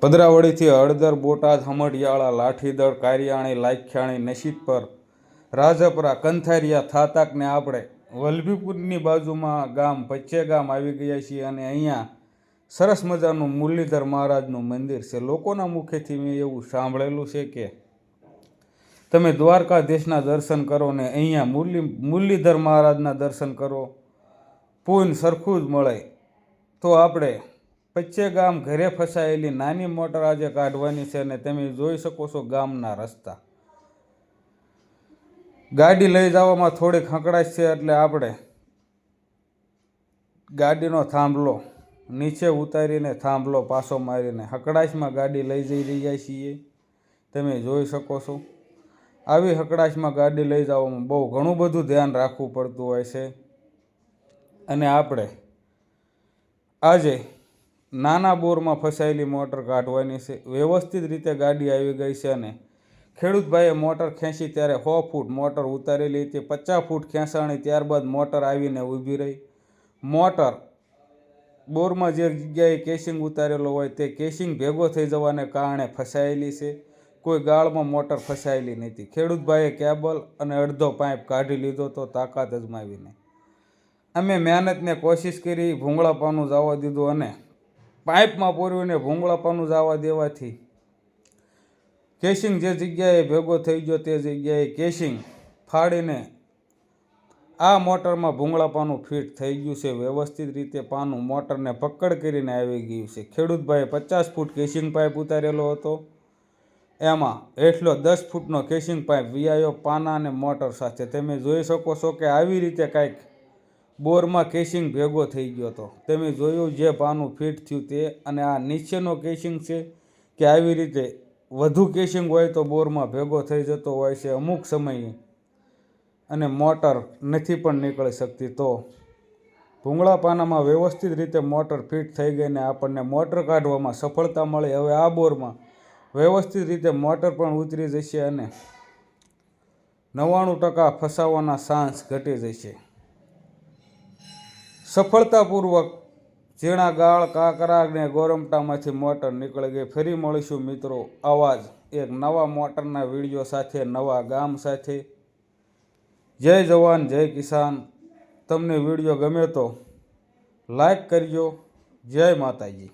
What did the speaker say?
પદરાવળીથી હળદર, બોટાદ, હમઢિયાળા, લાઠીદળ, કારિયાણી, લાખિયાણી, નસીબપર, રાજપરા, કંથારિયા, થાતાકને આપણે વલભીપુરની બાજુમાં ગામ પચ્ચે ગામ આવી ગયા છીએ અને અહીંયા સરસ મજાનું મુરલીધર મહારાજનું મંદિર છે. લોકોના મુખેથી મેં એવું સાંભળેલું છે કે તમે દ્વારકાધીશના દર્શન કરો ને અહીંયા મુરલીધર મહારાજના દર્શન કરો, પૂન સરખું જ મળે. તો આપણે પચ્ચે ગામ ઘરે ફસાયેલી નાની મોટર આજે કાઢવાની છે અને તમે જોઈ શકો છો ગામના રસ્તા. ગાડી લઈ જવામાં થોડીક હંકડાશ છે એટલે આપણે ગાડીનો થાંભલો નીચે ઉતારીને થાંભલો પાછો મારીને હકડાશમાં ગાડી લઈ જઈ રહ્યા છીએ. તમે જોઈ શકો છો આવી હકડાશમાં ગાડી લઈ જવામાં બહુ ઘણું બધું ધ્યાન રાખવું પડતું હોય છે. અને આપણે આજે નાના બોરમાં ફસાયેલી મોટર કાઢવાની છે. વ્યવસ્થિત રીતે ગાડી આવી ગઈ છે અને ખેડૂતભાઈએ મોટર ખેંચી ત્યારે 100 ફૂટ મોટર ઉતારેલી હતી. 50 ફૂટ ખેંચાણી ત્યારબાદ મોટર આવીને ઊભી રહી. મોટર બોરમાં જે જગ્યાએ કેસિંગ ઉતારેલો હોય તે કેસિંગ ભેગો થઈ જવાને કારણે ફસાયેલી છે. કોઈ ગાળમાં મોટર ફસાયેલી નથી. ખેડૂતભાઈએ કેબલ અને અડધો પાઇપ કાઢી લીધો તો તાકાત અજમાવીને અમે મહેનતને કોશિશ કરી, ભૂંગળાપાનું જવા દીધું અને પાઇપમાં પૂરવીને ભૂંગળાપાનું જવા દેવાથી કેસિંગ જે જગ્યાએ ભેગો થઈ ગયો તે જગ્યાએ કેસિંગ ફાડીને આ મોટરમાં ભૂંગળાપાનું ફિટ થઈ ગયું છે. વ્યવસ્થિત રીતે પાનું મોટરને પકડ કરીને આવી ગયું છે. ખેડૂતભાઈએ 50 ફૂટ કેસિંગ પાઇપ ઉતારેલો હતો, એમાં હેઠલો 10 ફૂટનો કેસિંગ પાઇપ વિયાયો પાના અને મોટર સાથે. તમે જોઈ શકો છો કે આવી રીતે કાંઈક બોરમાં કેસિંગ ભેગો થઈ ગયો હતો. તમે જોયું જે પાનું ફિટ થયું તે. અને આ નીચેનો કેસિંગ છે કે આવી રીતે વધુ કેસિંગ હોય તો બોરમાં ભેગો થઈ જતો હોય છે અમુક સમયે અને મોટર નથી પણ નીકળી શકતી. તો ભૂંગળા પાનામાં વ્યવસ્થિત રીતે મોટર ફિટ થઈ ગઈને આપણને મોટર કાઢવામાં સફળતા મળી. હવે આ બોરમાં વ્યવસ્થિત રીતે મોટર પણ ઉતરી જશે અને 99% ફસાવાના ચાન્સ ઘટી જશે. સફળતાપૂર્વક ઝીણા ગાળ, કાંકરા અને ગોરમટામાંથી મોટર નીકળી ગઈ. ફરી મળીશું મિત્રો આવા જ એક નવા મોટરના વિડીયો સાથે, નવા ગામ સાથે. જય જવાન, જય કિસાન. તમને વિડીયો ગમે તો લાઈક કરજો. જય માતાજી.